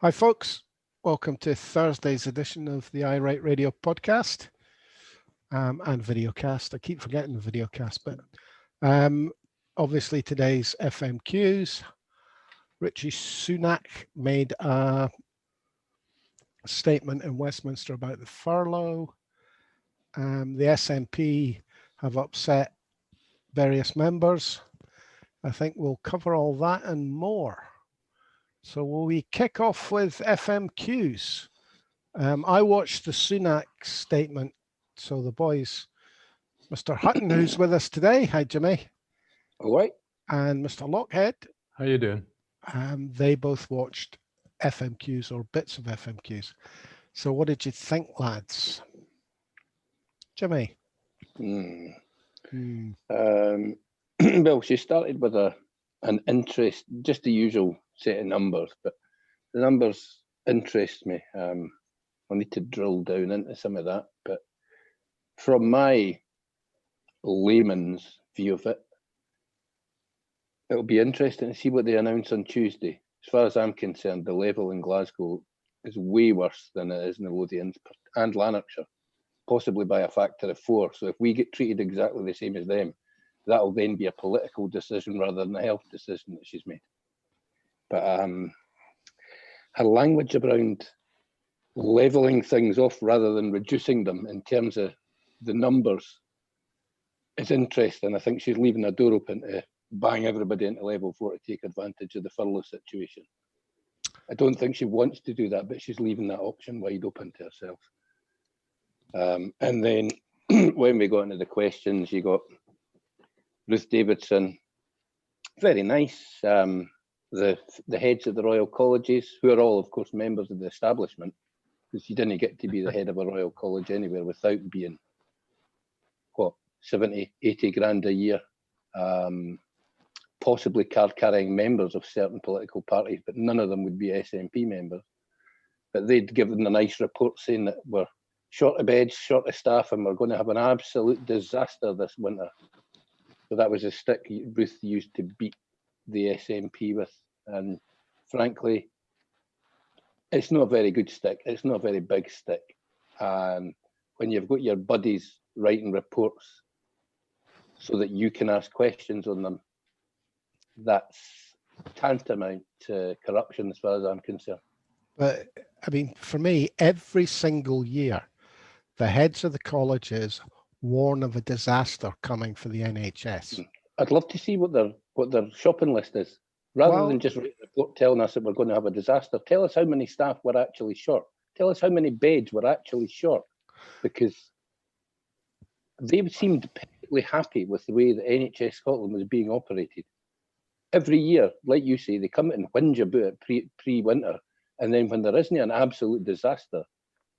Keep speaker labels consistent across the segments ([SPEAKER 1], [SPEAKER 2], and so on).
[SPEAKER 1] Hi, folks. Welcome to Thursday's edition of the iWrite Radio podcast and videocast. I keep forgetting the videocast, but obviously today's FMQs. Rishi Sunak made a statement in Westminster about the furlough. The SNP have upset various members. I think we'll cover all that and more. So will we kick off with FMQs? I watched the Sunak statement. So the boys, Mr. Hutton, who's with us today. Hi, Jimmy.
[SPEAKER 2] All right.
[SPEAKER 1] And Mr. Lockhead.
[SPEAKER 3] How you doing?
[SPEAKER 1] They both watched FMQs or bits of FMQs. So what did you think, lads? Jimmy?
[SPEAKER 2] Well, she started with an interest, just the usual set of numbers, but the numbers interest me. I need to drill down into some of that, but from my layman's view of it, it'll be interesting to see what they announce on Tuesday. As far as I'm concerned, the level in Glasgow is way worse than it is in the Lothians and Lanarkshire, possibly by a factor of 4. So if we get treated exactly the same as them, that'll then be a political decision rather than a health decision that she's made. But her language around levelling things off rather than reducing them in terms of the numbers is interesting. I think she's leaving a door open to bang everybody into level 4 to take advantage of the furlough situation. I don't think she wants to do that, but she's leaving that option wide open to herself. And then when we got into the questions, you got Ruth Davidson, very nice. The heads of the Royal Colleges, who are all, of course, members of the establishment, because you didn't get to be the head of a Royal College anywhere without being, 70, 80 grand a year, possibly card-carrying members of certain political parties, but none of them would be SNP members. But they'd given a nice report saying that we're short of beds, short of staff, and we're going to have an absolute disaster this winter. So that was a stick Ruth used to beat the SNP with. And frankly, it's not a very good stick. It's not a very big stick. When you've got your buddies writing reports so that you can ask questions on them, that's tantamount to corruption as far as I'm concerned.
[SPEAKER 1] But I mean, for me, every single year, the heads of the colleges warn of a disaster coming for the NHS.
[SPEAKER 2] I'd love to see what their shopping list is. Rather than just write a report telling us that we're going to have a disaster, tell us how many staff we're actually short. Tell us how many beds we're actually short. Because they seemed perfectly happy with the way the NHS Scotland was being operated. Every year, like you say, they come and whinge about it pre-winter. And then when there isn't an absolute disaster,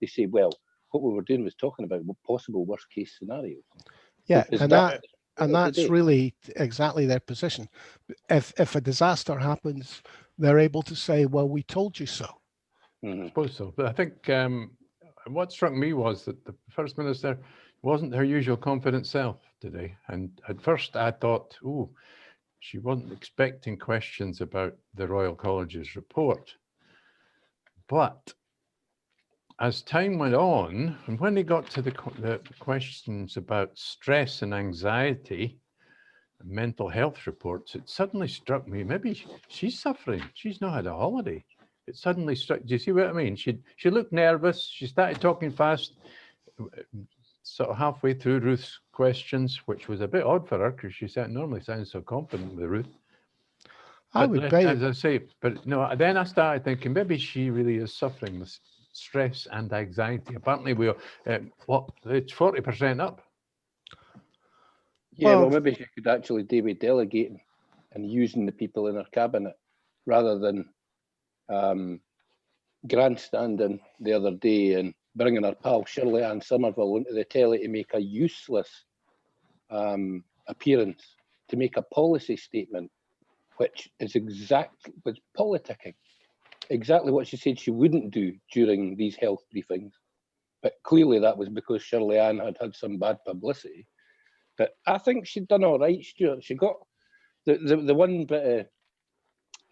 [SPEAKER 2] they say, well, what we were doing was talking about possible worst case scenarios.
[SPEAKER 1] Yeah, and that's really exactly their position. If a disaster happens, they're able to say, well, we told you so.
[SPEAKER 3] I suppose so. But I think what struck me was that the First Minister wasn't her usual confident self today. And at first I thought, she wasn't expecting questions about the Royal College's report. But as time went on, and when they got to the questions about stress and anxiety, and mental health reports, it suddenly struck me, maybe she's suffering. She's not had a holiday. It suddenly struck, do you see what I mean? She looked nervous. She started talking fast, sort of halfway through Ruth's questions, which was a bit odd for her because she normally sounds so confident with Ruth. As I say, but no, then I started thinking maybe she really is suffering with stress and anxiety. Apparently it's 40% up.
[SPEAKER 2] Yeah, well, maybe she could actually do with delegating and using the people in her cabinet rather than grandstanding the other day and bringing her pal Shirley Ann Somerville into the telly to make a useless appearance, to make a policy statement, which is politicking. Exactly what she said she wouldn't do during these health briefings. But clearly that was because Shirley Ann had some bad publicity. But I think she'd done all right, Stewart. She got the one bit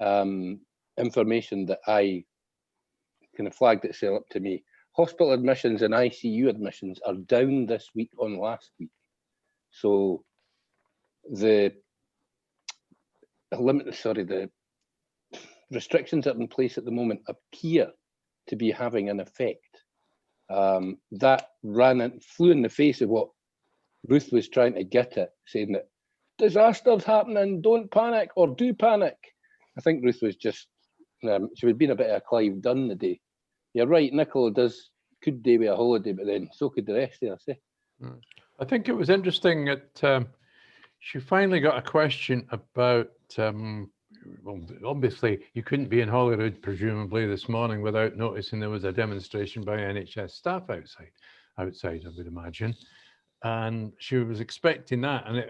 [SPEAKER 2] of information that I kind of flagged itself up to me. Hospital admissions and ICU admissions are down this week on last week. So the restrictions that are in place at the moment appear to be having an effect. That flew in the face of what Ruth was trying to get at, saying that disasters happening, don't panic or do panic. I think Ruth was just, she was being a bit of a Clive Dunn today. You're right, Nicola could do with a holiday, but then so could the rest of us. Eh?
[SPEAKER 3] I think it was interesting that she finally got a question about, well, obviously you couldn't be in Holyrood presumably this morning without noticing there was a demonstration by NHS staff outside, I would imagine. And she was expecting that, and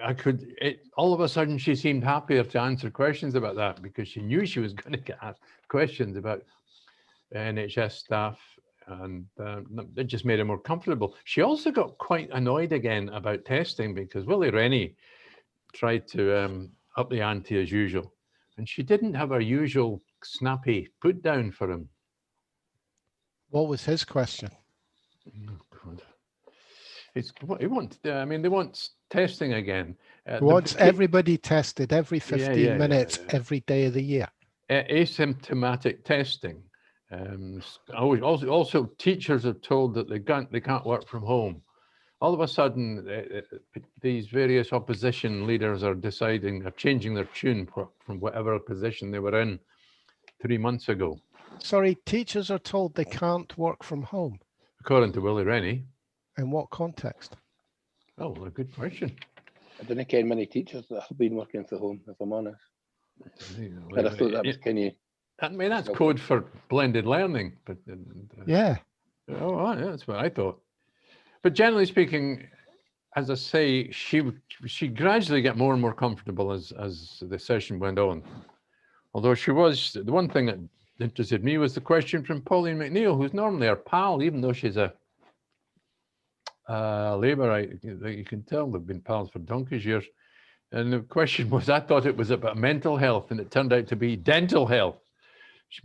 [SPEAKER 3] all of a sudden she seemed happier to answer questions about that because she knew she was going to get asked questions about NHS staff, and it just made her more comfortable. She also got quite annoyed again about testing because Willie Rennie tried to up the ante as usual, and she didn't have her usual snappy put down for him.
[SPEAKER 1] What was his question?
[SPEAKER 3] Oh, God. It's what he wants. I mean, they want testing again.
[SPEAKER 1] He wants everybody tested every 15 minutes, every day of the year.
[SPEAKER 3] Asymptomatic testing. Also, teachers are told that they can't work from home. All of a sudden, these various opposition leaders are changing their tune from whatever position they were in 3 months ago.
[SPEAKER 1] Sorry, teachers are told they can't work from home.
[SPEAKER 3] According to Willie Rennie.
[SPEAKER 1] In what context?
[SPEAKER 3] Oh, well, a good question.
[SPEAKER 2] I don't know many teachers that have been working from home, if I'm honest. I thought that was kind of...
[SPEAKER 3] I mean, that's code for blended learning. But
[SPEAKER 1] yeah.
[SPEAKER 3] Oh, yeah, that's what I thought. But generally speaking, as I say, she gradually got more and more comfortable as the session went on. Although the one thing that interested me was the question from Pauline McNeill, who's normally our pal, even though she's a Labour. You can tell they've been pals for donkey's years. And the question was, I thought it was about mental health, and it turned out to be dental health.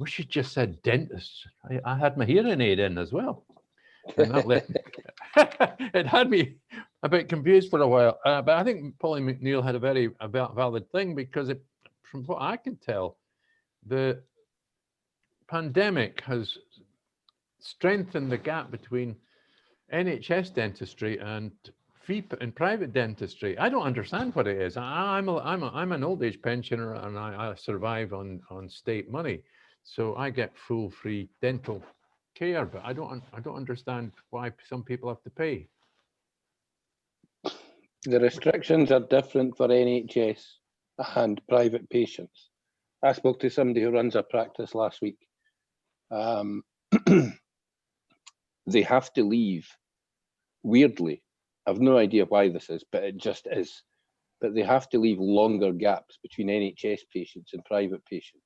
[SPEAKER 3] She just said dentist. I had my hearing aid in as well. And that it had me a bit confused for a while. But I think Pauline McNeill had a very valid thing because from what I can tell, the pandemic has strengthened the gap between NHS dentistry and fee and private dentistry. I don't understand what it is. I'm an old age pensioner and I survive on state money, so I get full free dental care. But I don't understand why some people have to pay.
[SPEAKER 2] The restrictions are different for NHS and private patients. I spoke to somebody who runs a practice last week. They have to leave. Weirdly, I've no idea why this is, but it just is. But they have to leave longer gaps between NHS patients and private patients.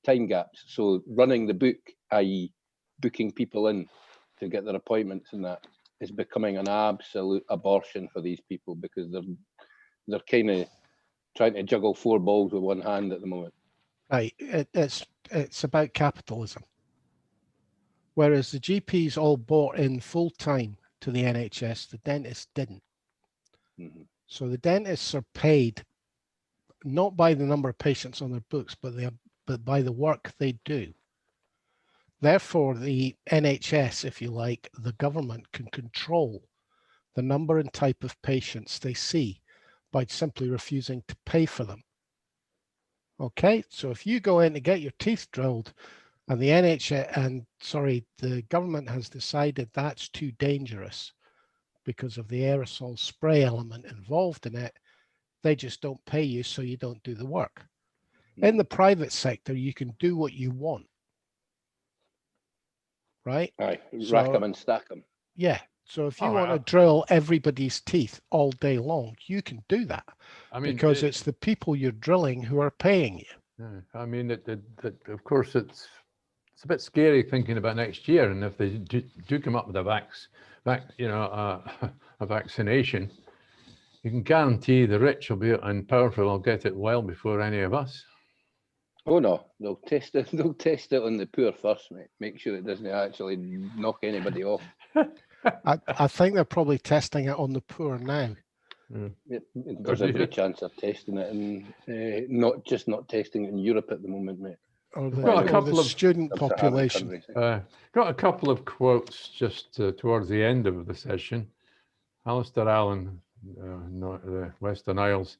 [SPEAKER 2] Time gaps. So running the book, i.e. booking people in to get their appointments and that, is becoming an absolute abortion for these people because they're kind of trying to juggle 4 balls with one hand at the moment.
[SPEAKER 1] Right. It's about capitalism. Whereas the GPs all bought in full time to the NHS, the dentists didn't.
[SPEAKER 2] Mm-hmm.
[SPEAKER 1] So the dentists are paid not by the number of patients on their books, but by the work they do. Therefore, the NHS, if you like, the government can control the number and type of patients they see by simply refusing to pay for them. Okay, so if you go in to get your teeth drilled and the government has decided that's too dangerous because of the aerosol spray element involved in it, they just don't pay you, so you don't do the work. In the private sector, you can do what you want. Right?
[SPEAKER 2] Aye, rack them and stack them.
[SPEAKER 1] Yeah. So if you want to drill everybody's teeth all day long, you can do that. I mean, because it's the people you're drilling who are paying you.
[SPEAKER 3] I mean, of course, it's a bit scary thinking about next year, and if they do come up with a vaccination, you can guarantee the rich will be and powerful will get it well before any of us.
[SPEAKER 2] Oh no, they'll test it. They'll test it on the poor first, mate. Make sure it doesn't actually knock anybody off.
[SPEAKER 1] I think they're probably testing it on the poor now.
[SPEAKER 2] There's every chance of testing it, and not testing it in Europe at the moment, mate.
[SPEAKER 1] Or
[SPEAKER 3] Got a couple
[SPEAKER 1] the
[SPEAKER 3] of
[SPEAKER 1] student
[SPEAKER 2] Sub-Saharan
[SPEAKER 1] population.
[SPEAKER 2] countries.
[SPEAKER 3] Got a couple of quotes just towards the end of the session. Alistair Allen, the Western Isles,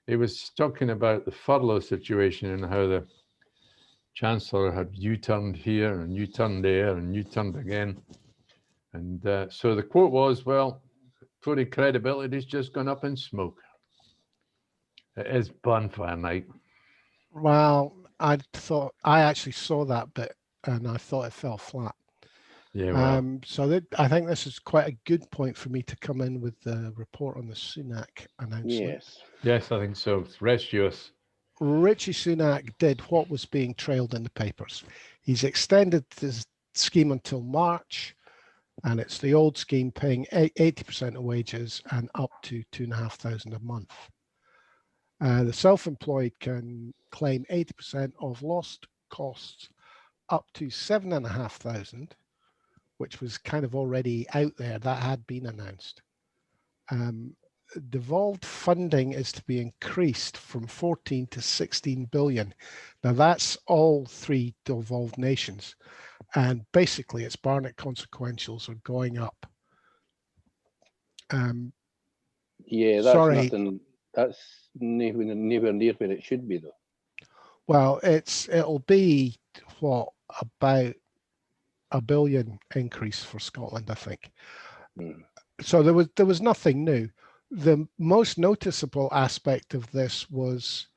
[SPEAKER 3] he was talking about the furlough situation and how the Chancellor had U-turned here and U-turned there and U-turned again. And so the quote was, well, Tory credibility's just gone up in smoke. It is bonfire night.
[SPEAKER 1] Well, I actually saw that bit and I thought it fell flat.
[SPEAKER 3] Yeah, well.
[SPEAKER 1] So I think this is quite a good point for me to come in with the report on the Sunak announcement.
[SPEAKER 3] Yes, I think so. Rescue us.
[SPEAKER 1] Rishi Sunak did what was being trailed in the papers. He's extended this scheme until March, and it's the old scheme paying 80% of wages and up to $2,500 a month. The self-employed can claim 80% of lost costs up to $7,500, which was kind of already out there. That had been announced. Devolved funding is to be increased from 14 to 16 billion. Now that's all three devolved nations. And basically its Barnett consequentials are going up.
[SPEAKER 2] Yeah, that's nothing. That's nowhere near where it should be, though.
[SPEAKER 1] Well, it'll be what, about $1 billion increase for Scotland, I think. So there was nothing new. The most noticeable aspect of this was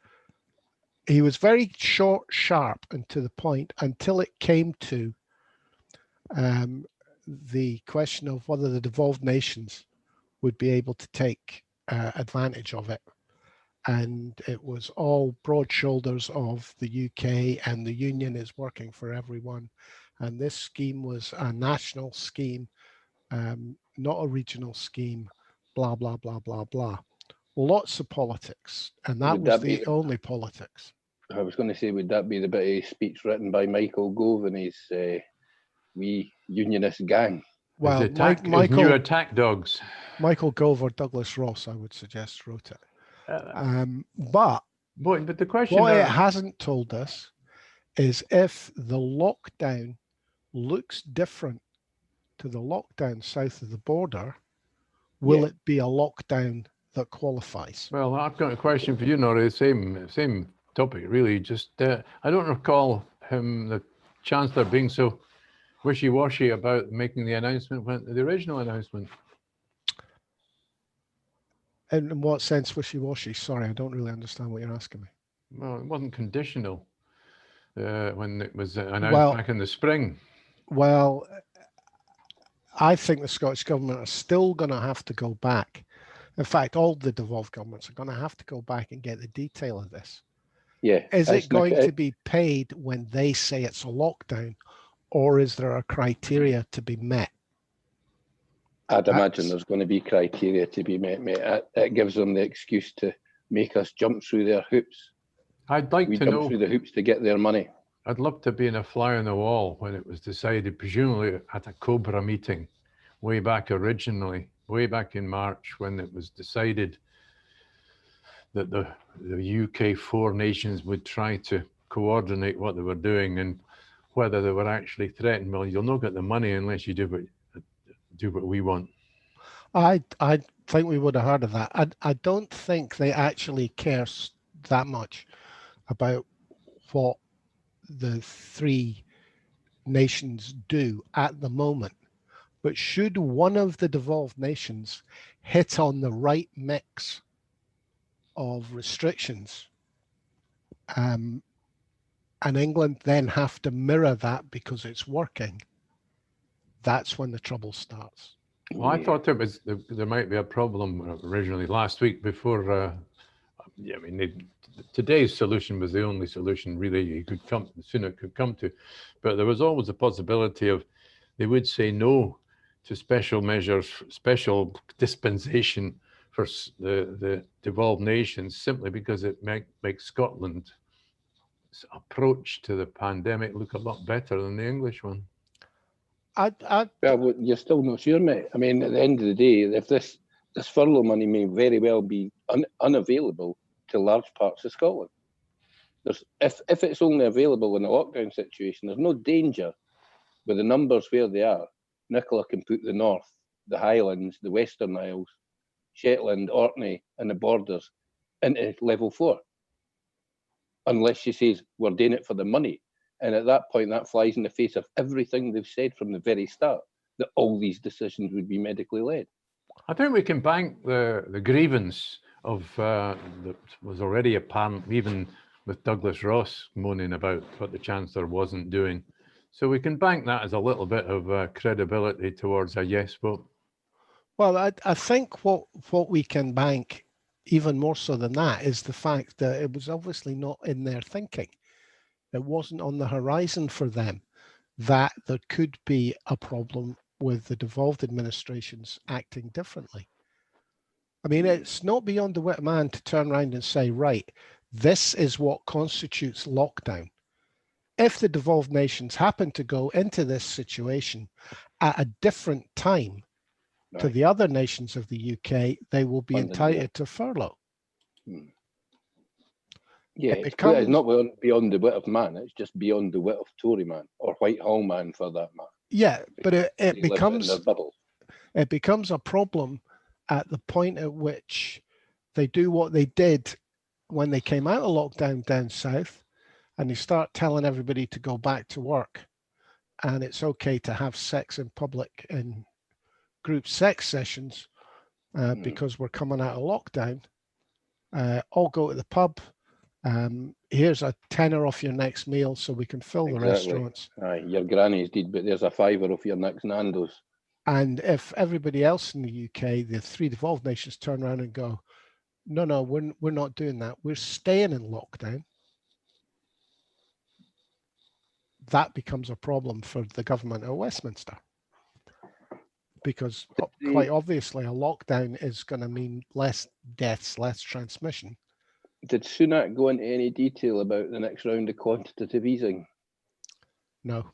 [SPEAKER 1] he was very short, sharp, and to the point until it came to the question of whether the devolved nations would be able to take advantage of it. And it was all broad shoulders of the UK, and the union is working for everyone. And this scheme was a national scheme, not a regional scheme, blah, blah, blah, blah, blah. Lots of politics. And that was the only politics.
[SPEAKER 2] I was going to say, would that be the bit of speech written by Michael Gove and his wee unionist gang?
[SPEAKER 3] Well, Michael, new attack dogs.
[SPEAKER 1] Michael Gove or Douglas Ross, I would suggest, wrote it. But
[SPEAKER 3] the question
[SPEAKER 1] what it hasn't told us is if the lockdown looks different to the lockdown south of the border, will it be a lockdown that qualifies?
[SPEAKER 3] Well, I've got a question for you, Norry. Same topic, really. Just I don't recall the Chancellor being so wishy-washy about making the announcement when the original announcement.
[SPEAKER 1] In what sense wishy-washy? Sorry, I don't really understand what you're asking me.
[SPEAKER 3] Well, it wasn't conditional when it was announced back in the spring.
[SPEAKER 1] Well, I think the Scottish Government are still going to have to go back. In fact, all the devolved governments are going to have to go back and get the detail of this.
[SPEAKER 2] Yeah.
[SPEAKER 1] Is it going to be paid when they say it's a lockdown, or is there a criteria to be met?
[SPEAKER 2] I'd imagine there's going to be criteria to be met, mate. It gives them the excuse to make us jump through their hoops.
[SPEAKER 3] I'd like to know.
[SPEAKER 2] We jump through the hoops to get their money.
[SPEAKER 3] I'd love to be in a fly on the wall when it was decided, presumably at a COBRA meeting, way back originally, way back in March, when it was decided that the UK 4 nations would try to coordinate what they were doing and whether they were actually threatened. Well, you'll not get the money unless you do what we want.
[SPEAKER 1] I think we would have heard of that. I don't think they actually care that much about what the three nations do at the moment. But should one of the devolved nations hit on the right mix of restrictions, and England then have to mirror that because it's working, that's when the trouble starts.
[SPEAKER 3] Well, I thought there might be a problem originally last week before. Today's solution was the only solution really Sunak could come to, but there was always a possibility of they would say no to special measures, special dispensation for the devolved nations simply because it makes Scotland approach to the pandemic look a lot better than the English one.
[SPEAKER 2] Well, you're still not sure, mate. I mean, at the end of the day, if this furlough money may very well be unavailable to large parts of Scotland. If it's only available in a lockdown situation, there's no danger with the numbers where they are. Nicola can put the North, the Highlands, the Western Isles, Shetland, Orkney, and the borders into level 4. Unless she says, we're doing it for the money. And at that point, that flies in the face of everything they've said from the very start, that all these decisions would be medically led.
[SPEAKER 3] I think we can bank the grievance of that was already apparent, even with Douglas Ross moaning about what the Chancellor wasn't doing. So we can bank that as a little bit of credibility towards a yes vote.
[SPEAKER 1] Well, I think what we can bank even more so than that is the fact that it was obviously not in their thinking. It wasn't on the horizon for them that there could be a problem with the devolved administrations acting differently. I mean, it's not beyond the wit of man to turn around and say, right, this is what constitutes lockdown. If the devolved nations happen to go into this situation at a different time to the other nations of the UK, they will be entitled to furlough.
[SPEAKER 2] Yeah, it's not beyond the wit of man, it's just beyond the wit of Tory man, or Whitehall man for that matter.
[SPEAKER 1] Yeah, but it becomes a problem at the point at which they do what they did when they came out of lockdown down south, and they start telling everybody to go back to work, and it's okay to have sex in public in group sex sessions because we're coming out of lockdown. All go to the pub. Here's a tenner off your next meal so we can fill the restaurants.
[SPEAKER 2] Aye, your grannies did, but there's a fiver off your next Nando's.
[SPEAKER 1] And if everybody else in the UK, the 3 devolved nations, turn around and go, no, we're not doing that. We're staying in lockdown. That becomes a problem for the government at Westminster. Because quite obviously a lockdown is going to mean less deaths, less transmission.
[SPEAKER 2] Did Sunak go into any detail about the next round of quantitative easing?
[SPEAKER 1] No.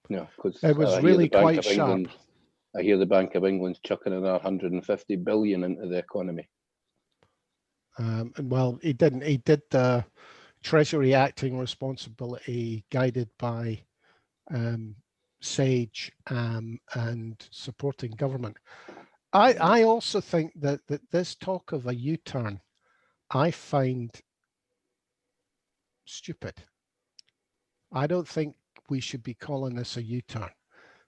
[SPEAKER 2] No, because
[SPEAKER 1] it was really quite sharp.
[SPEAKER 2] I hear the Bank of England's chucking another 150 billion into the economy.
[SPEAKER 1] And well, he didn't. He did the Treasury acting responsibility guided by SAGE and supporting government. I also think that this talk of a U-turn, I find stupid. I don't think we should be calling this a U-turn.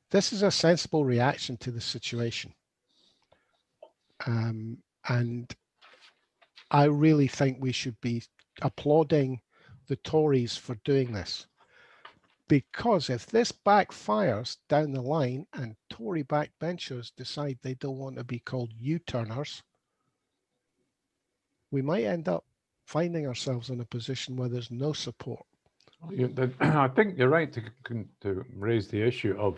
[SPEAKER 1] This is a sensible reaction to the situation. And I really think we should be applauding the Tories for doing this. Because if this backfires down the line and Tory backbenchers decide they don't want to be called U-turners, we might end up finding ourselves in a position where there's no support.
[SPEAKER 3] I think you're right to raise the issue of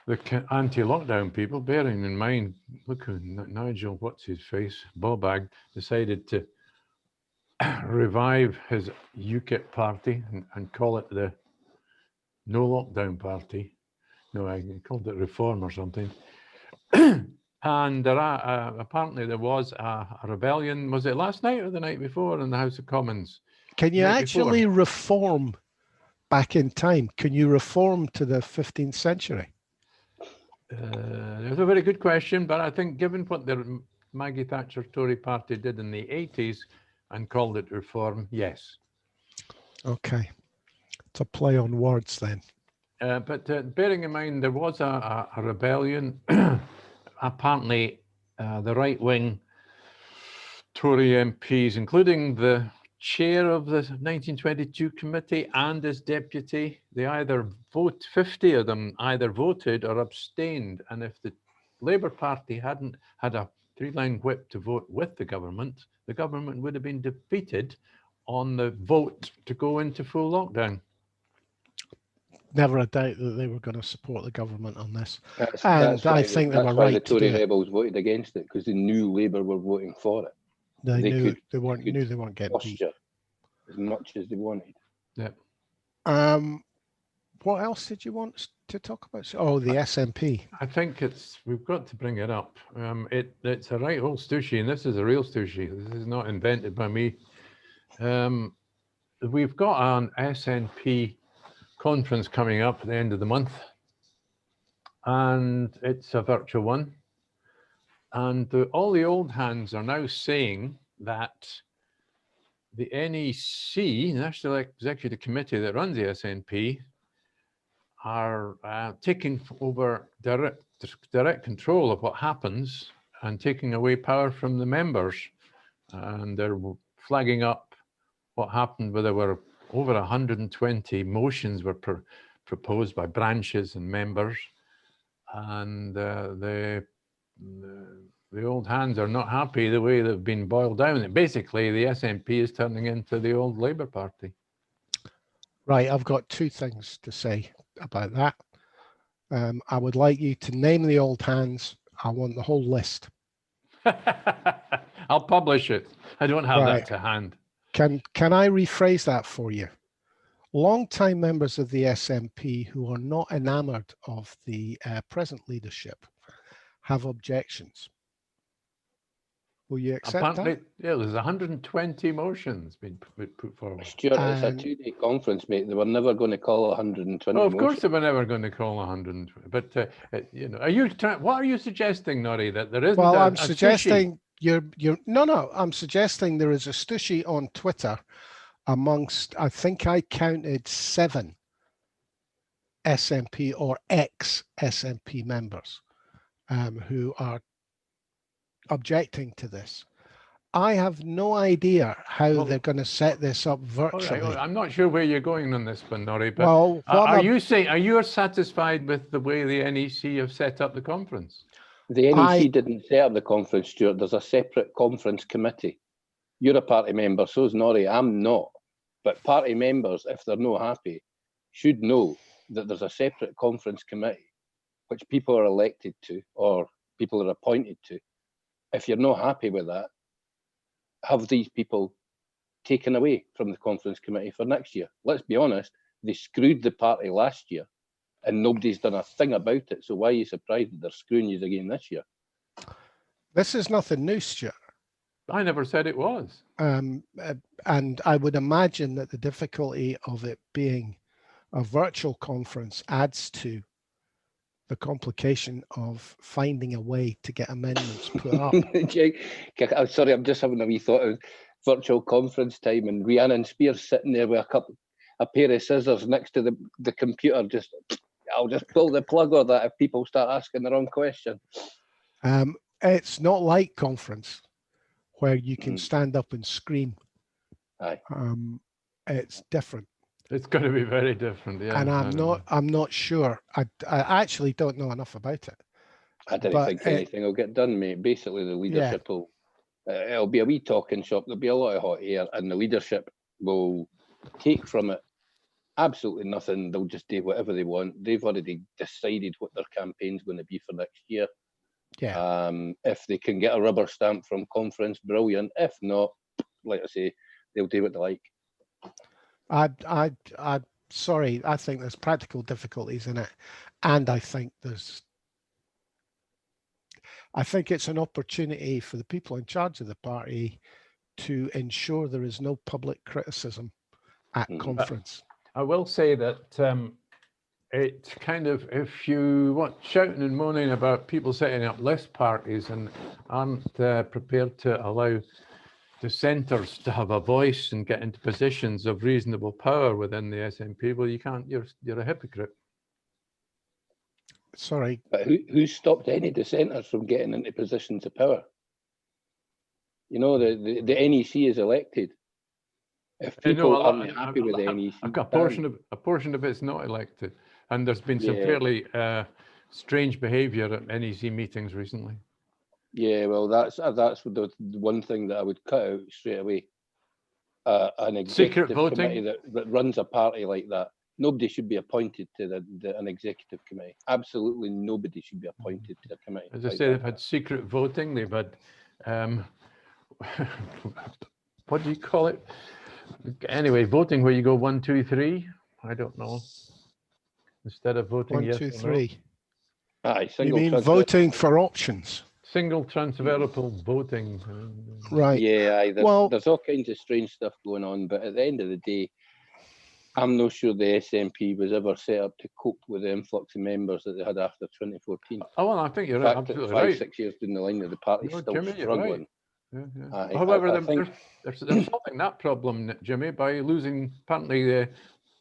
[SPEAKER 3] the anti-lockdown people, bearing in mind, look who Nigel, what's his face, Bobag, decided to revive his UKIP party and call it the No Lockdown Party. No, I called it Reform or something. And apparently there was a rebellion, was it last night or the night before, in the House of Commons?
[SPEAKER 1] Can you actually reform back in time? Can you reform to the 15th century?
[SPEAKER 3] That's a very good question, but I think given what the Maggie Thatcher Tory party did in the 80s and called it reform, yes. Okay.
[SPEAKER 1] It's a play on words then.
[SPEAKER 3] But bearing in mind there was a rebellion, apparently the right-wing Tory MPs, including the chair of the 1922 committee and his deputy, they either 50 of them either voted or abstained. And if the Labour Party hadn't had a 3-line whip to vote with the government would have been defeated on the vote to go into full lockdown.
[SPEAKER 1] Never a doubt that they were going to support the government on this. I think they were right to do it.
[SPEAKER 2] The Tory rebels voted against it because they knew Labour were voting for it.
[SPEAKER 1] They knew they weren't getting beat.
[SPEAKER 2] as much as they wanted.
[SPEAKER 3] Yeah.
[SPEAKER 1] What else did you want to talk about? Oh, the SNP.
[SPEAKER 3] I think we've got to bring it up. It's a right old stooshy, and this is a real stooshy. This is not invented by me. We've got an SNP conference coming up at the end of the month, and it's a virtual one. And all the old hands are now saying that the NEC, National Executive Committee that runs the SNP, are taking over direct control of what happens and taking away power from the members. And they're flagging up what happened where there were over 120 motions were proposed by branches and members. And the old hands are not happy the way they've been boiled down. And basically, the SNP is turning into the old Labour Party.
[SPEAKER 1] Right, I've got two things to say about that. I would like you to name the old hands. I want the whole list.
[SPEAKER 3] I'll publish it. I don't have
[SPEAKER 1] Right.
[SPEAKER 3] that to hand.
[SPEAKER 1] Can I rephrase that for you? Long-time members of the SNP who are not enamored of the present leadership have objections. Will you accept
[SPEAKER 3] Apparently,
[SPEAKER 1] that?
[SPEAKER 3] yeah, there's 120 motions being put forward.
[SPEAKER 2] Stuart, it's a 2-day conference, mate. They were never going to call 120
[SPEAKER 3] Oh, of course
[SPEAKER 2] motions.
[SPEAKER 3] they were never going to call 120. But you know, what are you suggesting, Norry? That there isn't?
[SPEAKER 1] Well,
[SPEAKER 3] I'm
[SPEAKER 1] suggesting I'm suggesting there is a stushy on Twitter amongst, I think I counted 7 SNP or ex-SNP members who are objecting to this. I have no idea how they're going to set this up virtually.
[SPEAKER 3] Right, I'm not sure where you're going on this one, Norry, but
[SPEAKER 1] well,
[SPEAKER 3] are you satisfied with the way the NEC have set up the conference?
[SPEAKER 2] The NEC didn't set up the conference, Stuart. There's a separate conference committee. You're a party member, so's Norry. I'm not. But party members, if they're not happy, should know that there's a separate conference committee, which people are elected to or people are appointed to. If you're not happy with that, have these people taken away from the conference committee for next year. Let's be honest, they screwed the party last year and nobody's done a thing about it. So why are you surprised that they're screwing you again this year?
[SPEAKER 1] This is nothing new, Stuart.
[SPEAKER 3] I never said it was.
[SPEAKER 1] And I would imagine that the difficulty of it being a virtual conference adds to the complication of finding a way to get amendments put up.
[SPEAKER 2] I'm sorry, I'm just having a wee thought of virtual conference time and Rhiannon Spears sitting there with a pair of scissors next to the computer. I'll just pull the plug on that if people start asking the wrong question.
[SPEAKER 1] It's not like conference where you can stand up and scream.
[SPEAKER 2] Aye.
[SPEAKER 1] It's different.
[SPEAKER 3] It's going to be very different, yeah.
[SPEAKER 1] And I'm not sure. I actually don't know enough about it.
[SPEAKER 2] I don't think anything will get done, mate. Basically, the leadership it'll be a wee talking shop. There'll be a lot of hot air, and the leadership will take from it absolutely nothing. They'll just do whatever they want. They've already decided what their campaign's going to be for next year.
[SPEAKER 1] Yeah.
[SPEAKER 2] If they can get a rubber stamp from conference, brilliant. If not, like I say, they'll do what they like.
[SPEAKER 1] I'm sorry. I think there's practical difficulties in it, and I think it's an opportunity for the people in charge of the party to ensure there is no public criticism at conference.
[SPEAKER 3] I will say that it kind of, if you want shouting and moaning about people setting up list parties and aren't prepared to allow dissenters to have a voice and get into positions of reasonable power within the SNP, well, you can't. You're a hypocrite.
[SPEAKER 1] Sorry,
[SPEAKER 2] but who stopped any dissenters from getting into positions of power? You know, the NEC is elected. If people aren't happy with the NEC,
[SPEAKER 3] a portion of it's not elected, and there's been some fairly strange behaviour at NEC meetings recently. Yeah, well, that's the one thing that I would cut out straight away. An executive committee that runs a party like that. Nobody should be appointed to an executive committee. Absolutely nobody should be appointed to a committee. As I say, they've had secret voting. They've had, what do you call it? Anyway, voting where you go 1, 2, 3. I don't know. Instead of voting
[SPEAKER 1] 1,
[SPEAKER 3] yes
[SPEAKER 1] 2,
[SPEAKER 3] or no.
[SPEAKER 1] 3.
[SPEAKER 2] Aye,
[SPEAKER 1] You
[SPEAKER 2] single
[SPEAKER 1] mean
[SPEAKER 2] transfer.
[SPEAKER 1] voting for options?
[SPEAKER 3] Single transferable voting.
[SPEAKER 1] Right.
[SPEAKER 2] Yeah, aye,
[SPEAKER 1] Well-
[SPEAKER 2] there's all kinds of strange stuff going on, but at the end of the day, I'm not sure the SNP was ever set up to cope with the influx of members that they had after 2014.
[SPEAKER 3] Oh, well, I think you're
[SPEAKER 2] In
[SPEAKER 3] right,
[SPEAKER 2] fact, that
[SPEAKER 3] absolutely
[SPEAKER 2] 5,
[SPEAKER 3] right.
[SPEAKER 2] 6 years down the line, the party's
[SPEAKER 3] No,
[SPEAKER 2] still
[SPEAKER 3] Jimmy, you're
[SPEAKER 2] struggling.
[SPEAKER 3] right. Yeah, yeah.
[SPEAKER 2] I
[SPEAKER 3] However,
[SPEAKER 2] think
[SPEAKER 3] they're solving that problem, Jimmy, by losing apparently the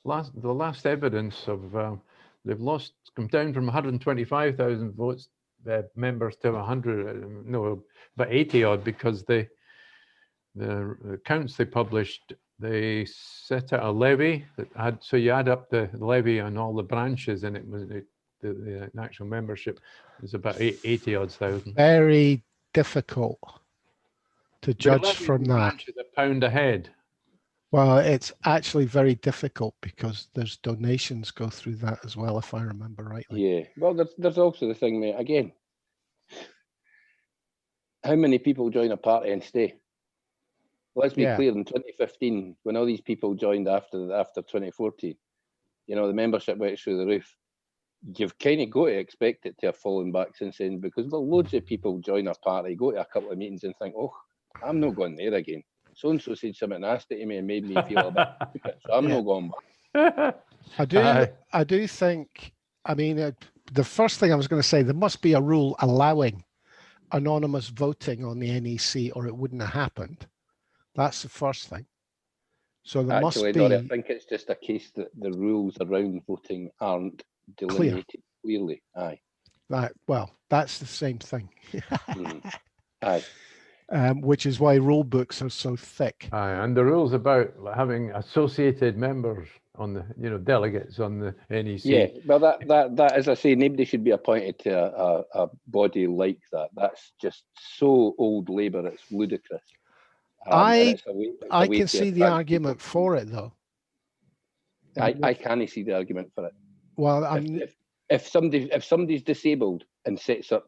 [SPEAKER 3] last evidence of they've lost, come down from 125,000 votes members to 100, no, about 80 odd, because the counts they published, they set out a levy that had, so you add up the levy on all the branches, and it was the actual membership was about 80 odd thousand.
[SPEAKER 1] Very difficult to judge from that.
[SPEAKER 3] £1 a head.
[SPEAKER 1] Well, it's actually very difficult because there's donations go through that as well, if I remember rightly.
[SPEAKER 2] Yeah, well, there's also the thing, mate, again, how many people join a party and stay? Let's be clear, in 2015, when all these people joined after 2014, you know, the membership went through the roof. You've kind of got to expect it to have fallen back since then, because loads of people join a party, go to a couple of meetings and think, oh, I'm not going there again. So-and-so said something nasty to me and made me feel a bit stupid, so I'm not going back.
[SPEAKER 1] I do think, I mean, the first thing I was going to say, there must be a rule allowing anonymous voting on the NEC or it wouldn't have happened. That's the first thing. So there must be.
[SPEAKER 2] Norry, I think it's just a case that the rules around voting aren't delineated clearly. Aye.
[SPEAKER 1] Well, that's the same thing.
[SPEAKER 2] Aye.
[SPEAKER 1] Which is why rule books are so thick.
[SPEAKER 3] Aye, and the rules about having associated members on the, you know, delegates on the NEC.
[SPEAKER 2] Yeah, well, that as I say, nobody should be appointed to a body like that. That's just so old Labour, it's ludicrous.
[SPEAKER 1] I can see the argument for it, though.
[SPEAKER 2] I can't see the argument for it.
[SPEAKER 1] Well,
[SPEAKER 2] if somebody's disabled and sets up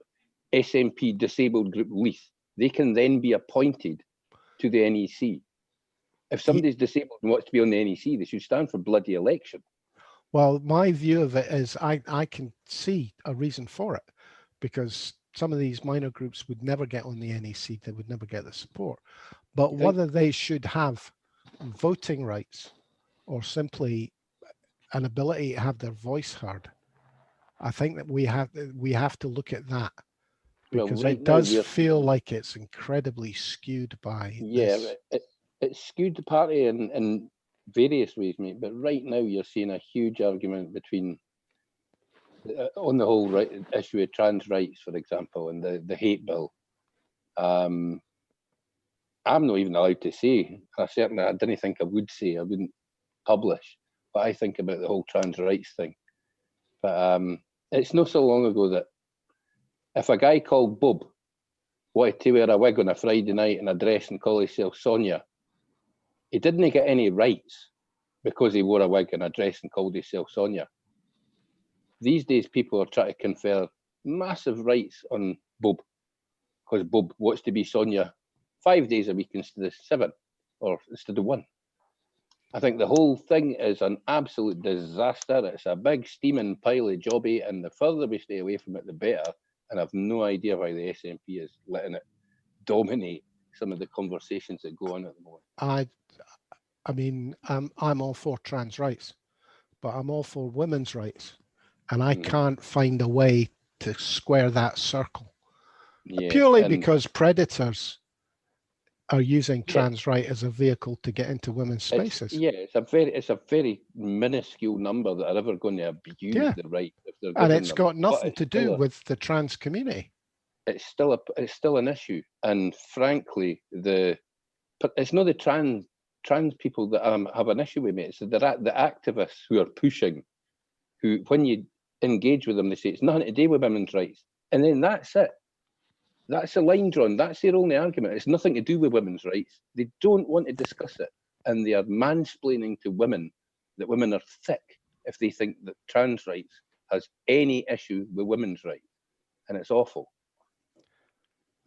[SPEAKER 2] SNP disabled group Leith, they can then be appointed to the NEC. If somebody's disabled and wants to be on the NEC, they should stand for bloody election.
[SPEAKER 1] Well, my view of it is I can see a reason for it, because some of these minor groups would never get on the NEC, they would never get the support. But whether they should have voting rights or simply an ability to have their voice heard, I think that we have to look at that, because it does feel like it's incredibly skewed by this.
[SPEAKER 2] It's skewed the party in various ways, mate. But right now you're seeing a huge argument between, on the whole issue of trans rights, for example, and the hate bill. I'm not even allowed to say. I didn't think I would say. I wouldn't publish. But I think about the whole trans rights thing. But it's not so long ago that if a guy called Bob wanted to wear a wig on a Friday night and a dress and call himself Sonia, he didn't get any rights because he wore a wig and a dress and called himself Sonia. These days, people are trying to confer massive rights on Bob because Bob wants to be Sonia 5 days a week instead of 7 or instead of 1. I think the whole thing is an absolute disaster. It's a big steaming pile of jobby, and the further we stay away from it, the better. And I've no idea why the SNP is letting it dominate some of the conversations that go on at the moment.
[SPEAKER 1] I mean, I'm all for trans rights, but I'm all for women's rights, and I can't find a way to square that circle. Purely because predators are using trans right as a vehicle to get into women's spaces.
[SPEAKER 2] It's a very minuscule number that are ever going to abuse the right if they're given
[SPEAKER 1] and it's
[SPEAKER 2] them.
[SPEAKER 1] got nothing to do with the trans community.
[SPEAKER 2] It's still an issue, and frankly, it's not the trans people that have an issue with me. It's the activists who are pushing, who when you engage with them, they say it's nothing to do with women's rights, and then that's it. That's a line drawn. That's their only argument. It's nothing to do with women's rights. They don't want to discuss it, and they are mansplaining to women that women are thick if they think that trans rights has any issue with women's rights, and it's awful.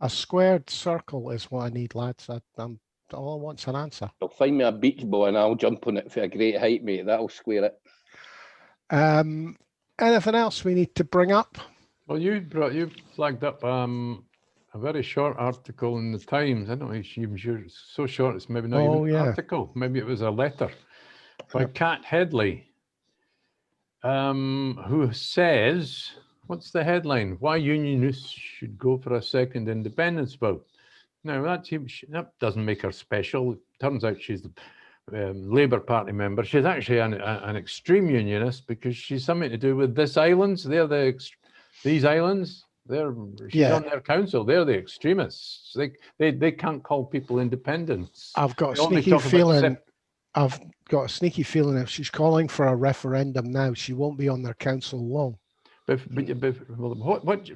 [SPEAKER 1] A squared circle is what I need, lads. All I want's an answer.
[SPEAKER 2] Well, find me a beach ball and I'll jump on it for a great height, mate. That'll square it.
[SPEAKER 1] Anything else we need to bring up?
[SPEAKER 3] Well, you flagged up a very short article in the Times. I don't know if I'm sure it's so short it's maybe not even an article. Maybe it was a letter by Kat Headley, who says, what's the headline? Why unionists should go for a second independence vote. Now, that doesn't make her special. It turns out she's the Labour Party member. She's actually an extreme unionist because she's something to do with this islands. These islands. She's on their council. They're the extremists. They can't call people independents.
[SPEAKER 1] I've got a sneaky feeling. I've got a sneaky feeling if she's calling for a referendum now, she won't be on their council long.
[SPEAKER 3] But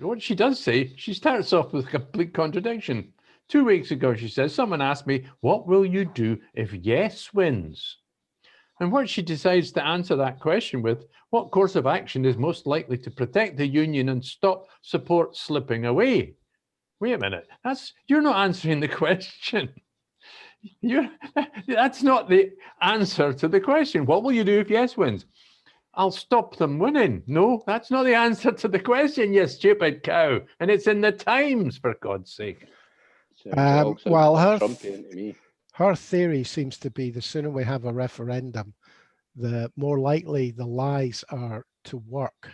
[SPEAKER 3] what she does say, she starts off with a complete contradiction. 2 weeks ago, she says, someone asked me, what will you do if yes wins? And what she decides to answer that question with, what course of action is most likely to protect the union and stop support slipping away? Wait a minute, you're not answering the question. That's not the answer to the question. What will you do if yes wins? I'll stop them winning. No, that's not the answer to the question, you stupid cow. And it's in the Times, for God's sake.
[SPEAKER 1] Well, her theory seems to be the sooner we have a referendum, the more likely the lies are to work.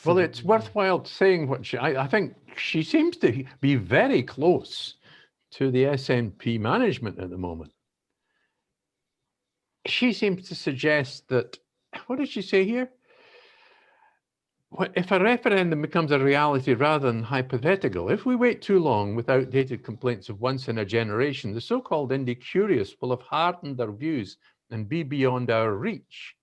[SPEAKER 3] Well, it's worthwhile saying what I think she seems to be very close to the SNP management at the moment. She seems to suggest that, what did she say here? If a referendum becomes a reality rather than hypothetical, if we wait too long with outdated complaints of once in a generation, the so-called indie curious will have hardened their views and be beyond our reach.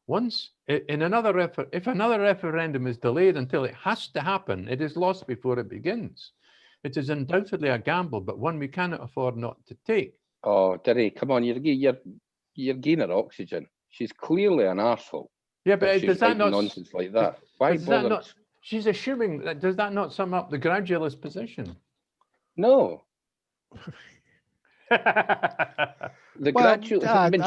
[SPEAKER 3] If another referendum is delayed until it has to happen, it is lost before it begins. It is undoubtedly a gamble, but one we cannot afford not to take.
[SPEAKER 2] Oh, Derry, come on, you're gaining her oxygen. She's clearly an arsehole.
[SPEAKER 3] Yeah, but does that not
[SPEAKER 2] nonsense like that? Why bother?
[SPEAKER 3] She's assuming that. Does that not sum up the gradualist position?
[SPEAKER 2] No.
[SPEAKER 1] I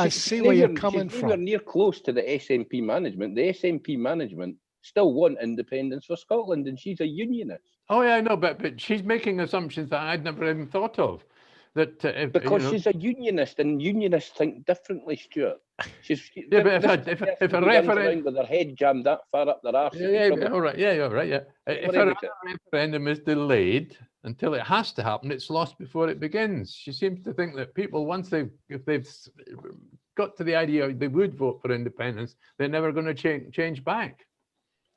[SPEAKER 1] see where you're coming from.
[SPEAKER 2] We're near close to the SNP management. The SNP management still want independence for Scotland, and she's a unionist.
[SPEAKER 3] Oh yeah, I know, but she's making assumptions that I'd never even thought of.
[SPEAKER 2] Because she's a unionist, and unionists think differently, Stuart. If
[SPEAKER 3] a referendum
[SPEAKER 2] with her head jammed that far up their arse,
[SPEAKER 3] all right, you're right, yeah. If a referendum is delayed until it has to happen, it's lost before it begins. She seems to think that people, if they've got to the idea they would vote for independence, they're never going to change back.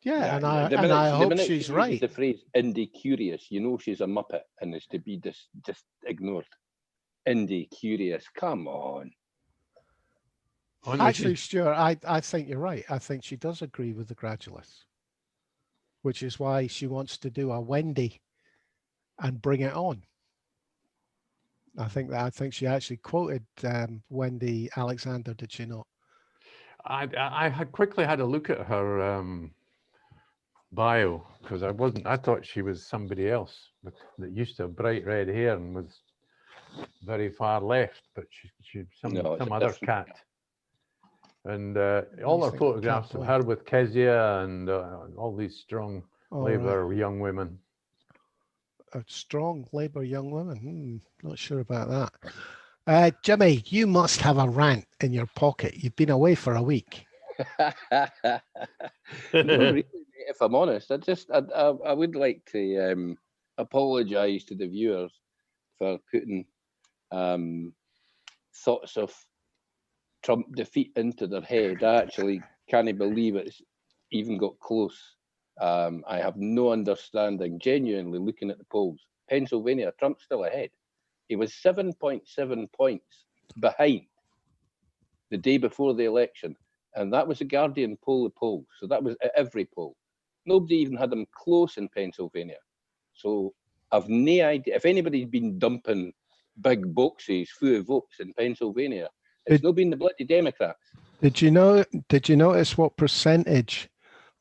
[SPEAKER 1] Yeah, and I hope she's right.
[SPEAKER 2] The phrase "indie curious," you know she's a muppet and is to be just ignored. Indie curious, come on.
[SPEAKER 1] Actually, Stuart, I think you're right. I think she does agree with the gradualists, which is why she wants to do a Wendy and bring it on. I think she actually quoted Wendy Alexander, did she not?
[SPEAKER 3] I had quickly had a look at her bio because I thought she was somebody else that used to have bright red hair and was very far left, but she's some other cat. And all her photographs of her with Kezia and all these strong Labour young women.
[SPEAKER 1] Strong Labour young women? Not sure about that. Jimmy, you must have a rant in your pocket. You've been away for a week.
[SPEAKER 2] No, really, if I'm honest, I would like to apologise to the viewers for putting thoughts of Trump defeat into their head. I actually can't believe it's even got close. I have no understanding, genuinely looking at the polls. Pennsylvania, Trump's still ahead. He was 7.7 points behind the day before the election. And that was a Guardian poll of polls. So that was at every poll. Nobody even had him close in Pennsylvania. So I've no idea. If anybody's been dumping big boxes full of votes in Pennsylvania, it's not been the bloody Democrats.
[SPEAKER 1] Did you notice what percentage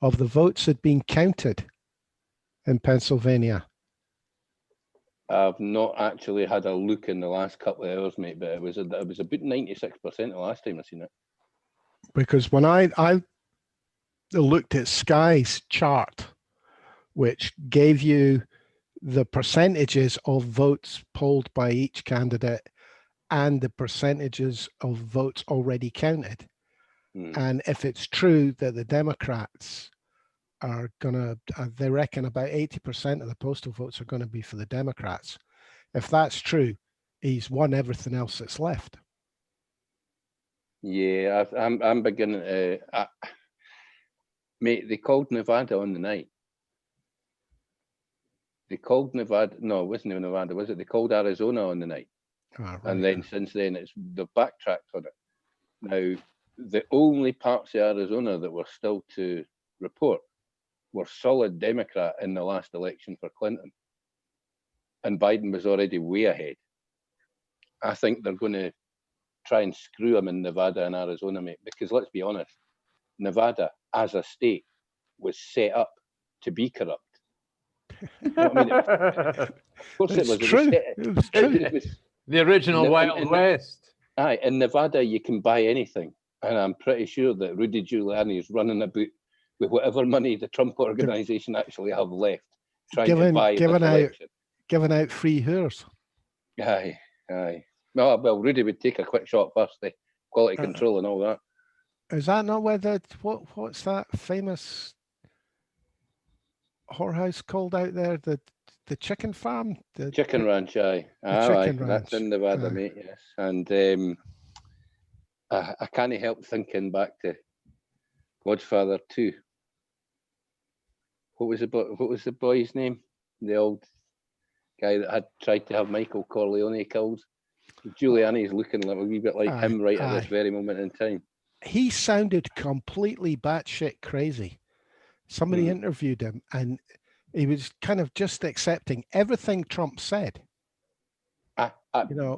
[SPEAKER 1] of the votes had been counted in Pennsylvania?
[SPEAKER 2] I've not actually had a look in the last couple of hours, mate, but it was about 96% the last time I seen it.
[SPEAKER 1] Because when I looked at Sky's chart, which gave you the percentages of votes polled by each candidate and the percentages of votes already counted. And if it's true that the Democrats are gonna, they reckon about 80% of the postal votes are going to be for the Democrats. If that's true, he's won everything else that's left.
[SPEAKER 2] Yeah, I'm beginning to. Mate, they called Nevada on the night. They called Nevada. No, it wasn't Nevada, was it? They called Arizona on the night.
[SPEAKER 1] Right.
[SPEAKER 2] And then since then, they've backtracked on it. Now, the only parts of Arizona that were still to report were solid Democrat in the last election for Clinton. And Biden was already way ahead. I think they're going to try and screw him in Nevada and Arizona, mate, because let's be honest, Nevada as a state was set up to be corrupt. You know what I mean? Of course it was.
[SPEAKER 1] True.
[SPEAKER 2] It was
[SPEAKER 3] the original Wild West.
[SPEAKER 2] Aye, in Nevada you can buy anything. And I'm pretty sure that Rudy Giuliani is running about with whatever money the Trump organization actually have left, trying to buy this election.
[SPEAKER 1] Giving out free hooers.
[SPEAKER 2] Aye. No, well, Rudy would take a quick shot first, the quality control and all that.
[SPEAKER 1] Is that not where what's that famous whorehouse called out there? The chicken farm? The
[SPEAKER 2] chicken ranch, aye. That's in Nevada, mate, yes. And I can't help thinking back to Godfather 2. What was the boy's name? The old guy that had tried to have Michael Corleone killed. Giuliani's looking a wee bit like him right at this very moment in time.
[SPEAKER 1] He sounded completely batshit crazy. Somebody interviewed him and he was kind of just accepting everything Trump said.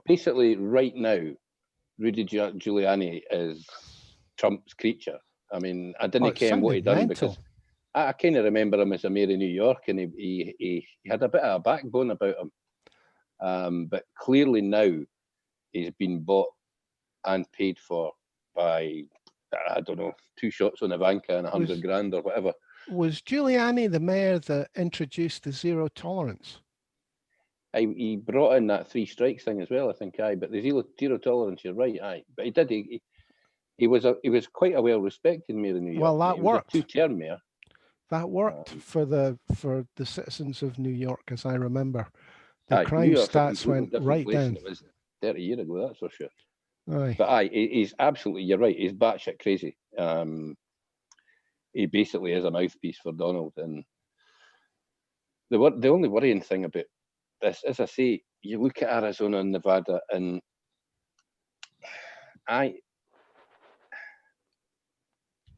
[SPEAKER 2] Basically right now, Rudy Giuliani is Trump's creature. I mean, I didn't care what he done because I kind of remember him as a mayor of New York, and he had a bit of a backbone about him. But clearly now he's been bought and paid for by, I don't know, 2 shots on Ivanka and 100 grand or whatever.
[SPEAKER 1] Was Giuliani the mayor that introduced the zero tolerance?
[SPEAKER 2] He brought in that 3 strikes thing as well, I think. But the zero tolerance, you're right. But he did. He was quite a well-respected mayor in New York.
[SPEAKER 1] Well, that worked.
[SPEAKER 2] He was a 2-term mayor.
[SPEAKER 1] That worked for the citizens of New York, as I remember. The crime stats went right down.
[SPEAKER 2] It was 30 years ago, that's for sure.
[SPEAKER 1] Aye.
[SPEAKER 2] But he's absolutely, you're right, he's batshit crazy. He basically is a mouthpiece for Donald. And the only worrying thing about this, as I say, you look at Arizona and Nevada, and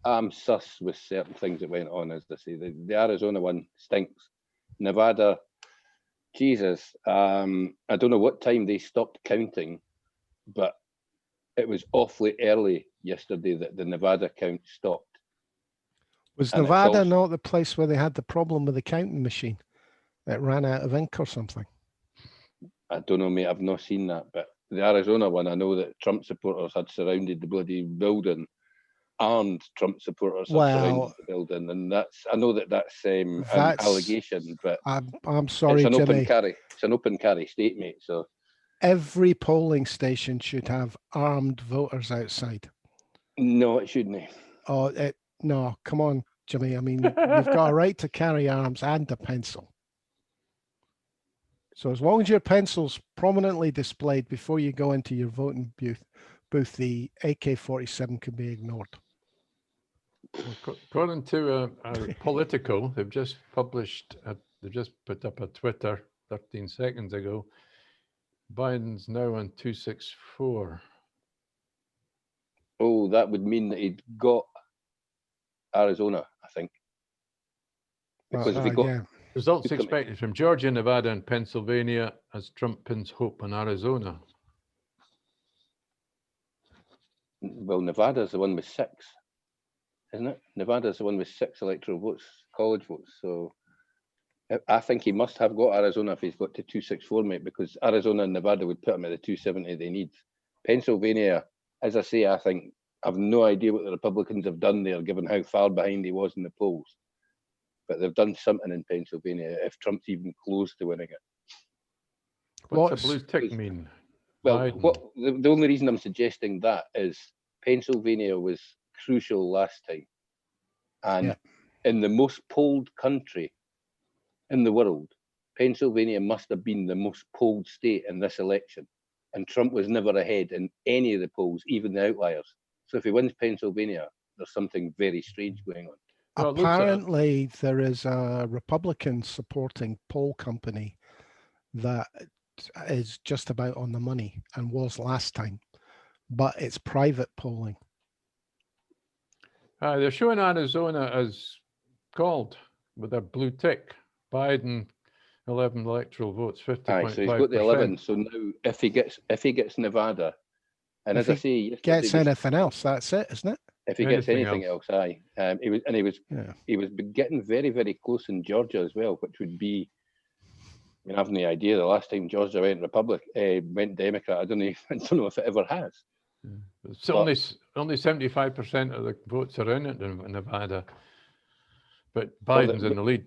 [SPEAKER 2] I'm sus with certain things that went on, as I say. The Arizona one stinks. Nevada, Jesus, I don't know what time they stopped counting, but it was awfully early yesterday that the Nevada count stopped.
[SPEAKER 1] Was Nevada not the place where they had the problem with the counting machine? It ran out of ink or something.
[SPEAKER 2] I don't know, mate. I've not seen that. But the Arizona one, I know that Trump supporters had surrounded the bloody building. Armed Trump supporters had surrounded the building. And I know that's an allegation, but
[SPEAKER 1] I'm sorry,
[SPEAKER 2] it's an
[SPEAKER 1] Jimmy.
[SPEAKER 2] open carry. It's an open carry state, mate. So
[SPEAKER 1] every polling station should have armed voters outside.
[SPEAKER 2] No, it shouldn't.
[SPEAKER 1] No, come on, Jimmy. I mean, you've got a right to carry arms and a pencil. So as long as your pencil's prominently displayed before you go into your voting booth, the AK-47 can be ignored.
[SPEAKER 3] According to Politico, they've just published, they just put up a Twitter 13 seconds ago. Biden's now on 264.
[SPEAKER 2] Oh, that would mean that he'd got Arizona, I think. Because if he got
[SPEAKER 3] results expected from Georgia, Nevada, and Pennsylvania as Trump pins hope on Arizona.
[SPEAKER 2] Well, Nevada's the one with 6, isn't it? Nevada's the one with 6 electoral votes, college votes. So I think he must have got Arizona if he's got to 264, mate, because Arizona and Nevada would put him at the 270 they need. Pennsylvania, as I say, I think I've no idea what the Republicans have done there, given how far behind he was in the polls. But they've done something in Pennsylvania, if Trump's even close to winning it.
[SPEAKER 3] What's a blue tick mean?
[SPEAKER 2] Well,
[SPEAKER 3] Biden.
[SPEAKER 2] the only reason I'm suggesting that is Pennsylvania was crucial last time. And in the most polled country in the world, Pennsylvania must have been the most polled state in this election. And Trump was never ahead in any of the polls, even the outliers. So if he wins Pennsylvania, there's something very strange going on.
[SPEAKER 3] Well,
[SPEAKER 1] apparently, there is a Republican supporting poll company that is just about on the money and was last time, but it's private polling.
[SPEAKER 3] They're showing Arizona as called with a blue tick. Biden, 11 electoral votes, 50.5%.
[SPEAKER 2] So he's got the 11. So now, if he gets Nevada, and
[SPEAKER 1] if
[SPEAKER 2] as I say,
[SPEAKER 1] gets anything else, that's it, isn't it?
[SPEAKER 2] If he gets anything else, he was getting very, very close in Georgia as well, which would be. I mean, I have no idea. The last time Georgia went went Democrat, I don't know if it ever has.
[SPEAKER 3] So only 75% of the votes are in it in Nevada, but Biden's in the lead.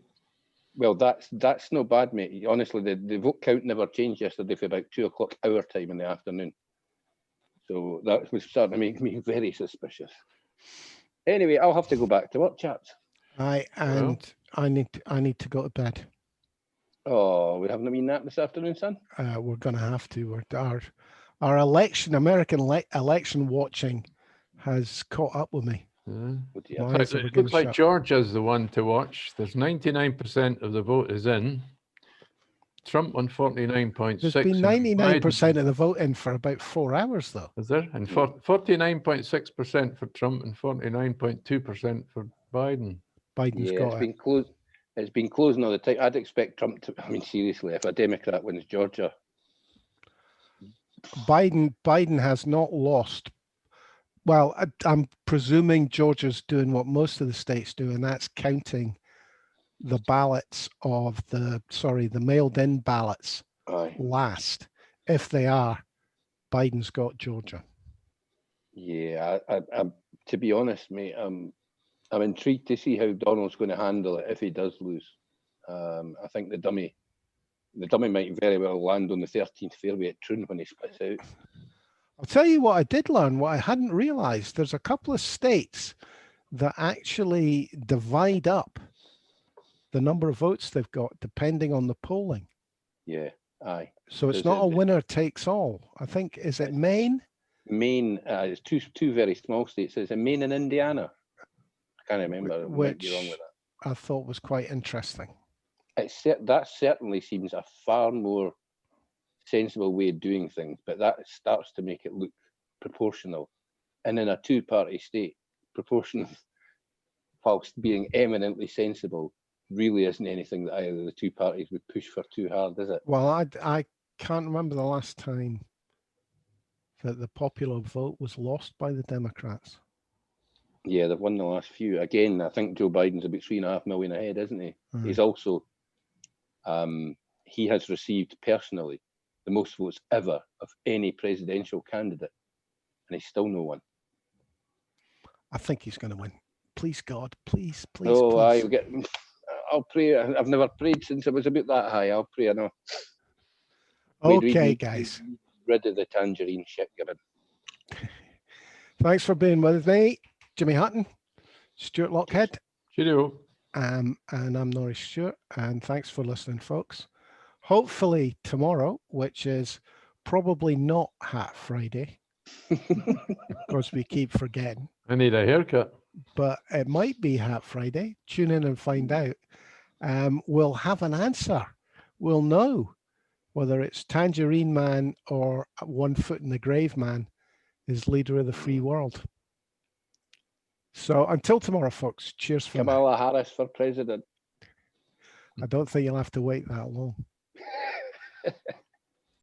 [SPEAKER 2] Well, that's no bad, mate. Honestly, the vote count never changed yesterday for about 2 o'clock our time in the afternoon. So that was starting to make me very suspicious. Anyway, I'll have to go back to work, chaps.
[SPEAKER 1] I need to go to bed.
[SPEAKER 2] Oh, we having a wee nap this afternoon, son?
[SPEAKER 1] We're going to have to. Our American election watching has caught up with me.
[SPEAKER 3] It looks like Georgia's the one to watch. There's 99% of the vote is in. Trump on 49.6.
[SPEAKER 1] There's been 99% of the vote in for about 4 hours, though.
[SPEAKER 3] Is there? And 49.6% for Trump and 49.2% for Biden.
[SPEAKER 1] Biden's got
[SPEAKER 2] it's been closed. It's been closing all the time. I'd expect Trump to. I mean, seriously, if a Democrat wins Georgia,
[SPEAKER 1] Biden has not lost. Well, I'm presuming Georgia's doing what most of the states do, and that's counting the ballots of the mailed-in ballots last. If they are, Biden's got Georgia.
[SPEAKER 2] Yeah, I to be honest, mate, I'm intrigued to see how Donald's going to handle it if he does lose. I think the dummy might very well land on the 13th fairway at Troon when he splits out.
[SPEAKER 1] I'll tell you what I did learn, what I hadn't realized. There's a couple of states that actually divide up the number of votes they've got depending on the polling.
[SPEAKER 2] Yeah, aye.
[SPEAKER 1] So it's not a winner takes all. I think, is it Maine?
[SPEAKER 2] Maine, it's two very small states. It's Maine and Indiana. I can't remember. Might be wrong with that.
[SPEAKER 1] I thought was quite interesting.
[SPEAKER 2] That certainly seems a far more sensible way of doing things, but that starts to make it look proportional. And in a two-party state, proportional, whilst being eminently sensible, really isn't anything that either of the two parties would push for too hard, is it?
[SPEAKER 1] Well, I can't remember the last time that the popular vote was lost by the Democrats.
[SPEAKER 2] Yeah, they've won the last few. Again, I think Joe Biden's about 3.5 million ahead, isn't he? He's also, he has received personally the most votes ever of any presidential candidate, and he's still no one.
[SPEAKER 1] I think he's going to win. Please, God, please.
[SPEAKER 2] Oh,
[SPEAKER 1] please.
[SPEAKER 2] I'll pray. I've never prayed since I was about that high. I'll pray, I know.
[SPEAKER 1] Okay, guys.
[SPEAKER 2] Rid of the tangerine shit, given.
[SPEAKER 1] Thanks for being with me, Jimmy Hutton, Stewart Lockhead.
[SPEAKER 3] Cheerio.
[SPEAKER 1] And I'm Norry Stewart, and thanks for listening, folks. Hopefully tomorrow, which is probably not Hat Friday, because we keep forgetting.
[SPEAKER 3] I need a haircut.
[SPEAKER 1] But it might be Hat Friday. Tune in and find out. We'll have an answer. We'll know whether it's Tangerine Man or 1 foot in the grave man is leader of the free world. So until tomorrow, folks, cheers for
[SPEAKER 2] Kamala Harris for president.
[SPEAKER 1] I don't think you'll have to wait that long.